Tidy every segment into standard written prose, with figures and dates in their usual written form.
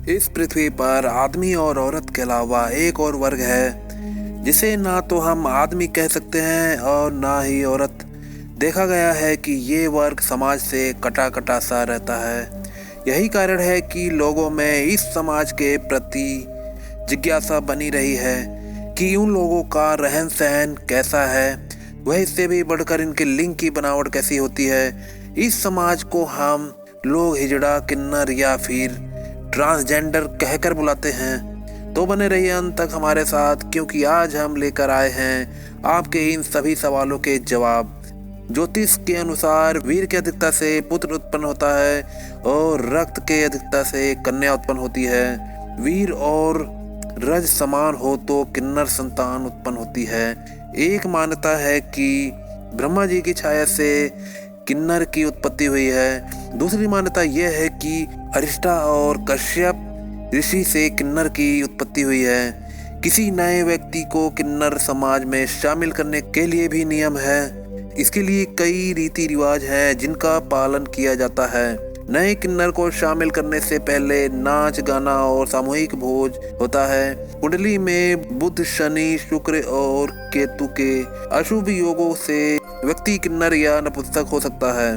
इस पृथ्वी पर आदमी और औरत के अलावा एक और वर्ग है जिसे ना तो हम आदमी कह सकते हैं और ना ही औरत। देखा गया है कि ये वर्ग समाज से कटा कटा सा रहता है। यही कारण है कि लोगों में इस समाज के प्रति जिज्ञासा बनी रही है कि उन लोगों का रहन सहन कैसा है, वह इससे भी बढ़कर इनके लिंग की बनावट कैसी होती है। इस समाज को हम लोग हिजड़ा, किन्नर या फिर ट्रांसजेंडर कहकर बुलाते हैं। तो बने रहिए अंत तक हमारे साथ, क्योंकि आज हम लेकर आए हैं आपके इन सभी सवालों के जवाब। ज्योतिष के अनुसार वीर की अधिकता से पुत्र उत्पन्न होता है और रक्त के अधिकता से कन्या उत्पन्न होती है। वीर और रज समान हो तो किन्नर संतान उत्पन्न होती है। एक मान्यता है कि ब्रह्मा जी की छाया से किन्नर की उत्पत्ति हुई है। दूसरी मान्यता यह है कि अरिष्टा और कश्यप ऋषि से किन्नर की उत्पत्ति हुई है। किसी नए व्यक्ति को किन्नर समाज में शामिल करने के लिए भी नियम है। इसके लिए कई रीति रिवाज हैं जिनका पालन किया जाता है। नए किन्नर को शामिल करने से पहले नाच गाना और सामूहिक भोज होता है। कुंडली में बुध, शनि, शुक्र और केतु के अशुभ योगों से व्यक्ति किन्नर या नपुंसक हो सकता है।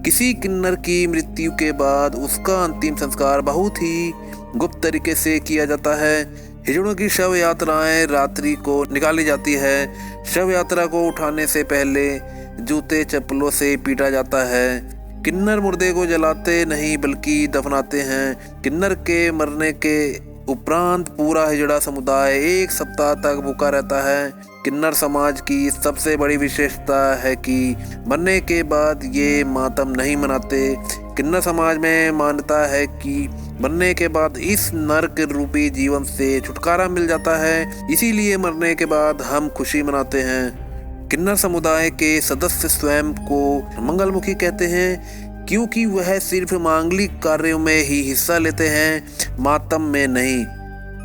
किसी किन्नर की मृत्यु के बाद उसका अंतिम संस्कार बहुत ही गुप्त तरीके से किया जाता है। हिजड़ों की शव यात्राएं रात्रि को निकाली जाती है। शव यात्रा को उठाने से पहले जूते चप्पलों से पीटा जाता है। किन्नर मुर्दे को जलाते नहीं बल्कि दफनाते हैं। किन्नर के मरने के उपरांत पूरा हिजड़ा समुदाय एक सप्ताह तक भूखा रहता है। किन्नर समाज की सबसे बड़ी विशेषता है कि मरने के बाद ये मातम नहीं मनाते। किन्नर समाज में मान्यता है कि मरने के बाद इस नरक रूपी जीवन से छुटकारा मिल जाता है, इसीलिए मरने के बाद हम खुशी मनाते हैं। किन्नर समुदाय के सदस्य स्वयं को मंगलमुखी कहते हैं, क्योंकि वह सिर्फ मांगलिक कार्यों में ही हिस्सा लेते हैं, मातम में नहीं।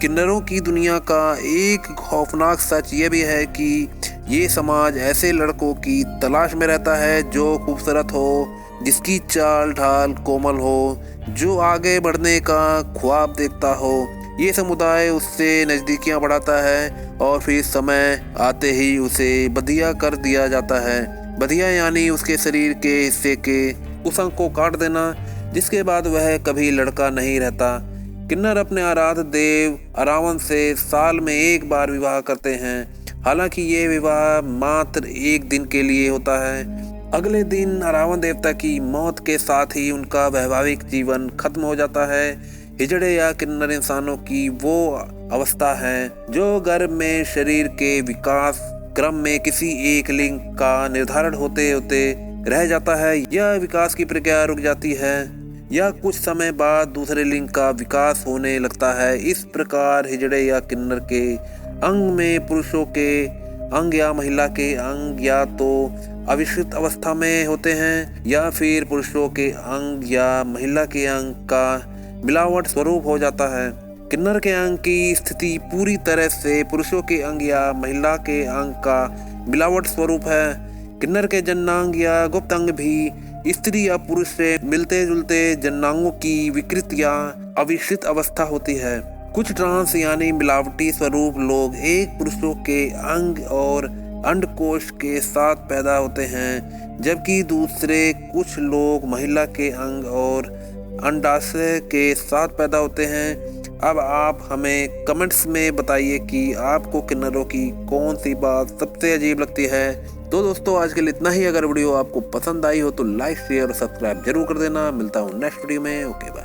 किन्नरों की दुनिया का एक खौफनाक सच यह भी है कि ये समाज ऐसे लड़कों की तलाश में रहता है जो खूबसूरत हो, जिसकी चाल ढाल कोमल हो, जो आगे बढ़ने का ख्वाब देखता हो। ये समुदाय उससे नज़दीकियां बढ़ाता है और फिर समय आते ही उसे बधिया कर दिया जाता है। बधिया यानी उसके शरीर के हिस्से के उस अंग को काट देना, जिसके बाद वह कभी लड़का नहीं रहता। किन्नर अपने आराध्य देव अरावन से साल में एक बार विवाह करते हैं। हालांकि ये विवाह मात्र एक दिन के लिए होता है। अगले दिन अरावन देवता की मौत के साथ ही उनका वैवाहिक जीवन खत्म हो जाता है। हिजड़े या किन्नर इंसानों की वो अवस्था है जो गर्भ में शरीर के विकास क्रम में किसी एक लिंग का निर्धारण होते होते रह जाता है। यह विकास की प्रक्रिया रुक जाती है या कुछ समय बाद दूसरे लिंग का विकास होने लगता है। इस प्रकार हिजड़े या किन्नर के अंग में पुरुषों के अंग या महिला के अंग या तो अविकसित अवस्था में होते हैं या फिर पुरुषों के अंग या महिला के अंग का मिलावट स्वरूप हो जाता है। किन्नर के अंग की स्थिति पूरी तरह से पुरुषों के अंग या महिला के अंग का मिलावट स्वरूप है। किन्नर के जननांग या गुप्त अंग भी स्त्री या पुरुष से मिलते जुलते जननांगों की विकृत या अविकसित अवस्था होती है। कुछ ट्रांस यानी मिलावटी स्वरूप लोग एक पुरुषों के अंग और अंडकोश के साथ पैदा होते हैं, जबकि दूसरे कुछ लोग महिला के अंग और अंडाशय के साथ पैदा होते हैं। अब आप हमें कमेंट्स में बताइए कि आपको किन्नरों की कौन सी बात सबसे अजीब लगती है। तो दोस्तों, आज के लिए इतना ही। अगर वीडियो आपको पसंद आई हो तो लाइक, शेयर और सब्सक्राइब जरूर कर देना। मिलता हूँ नेक्स्ट वीडियो में। ओके।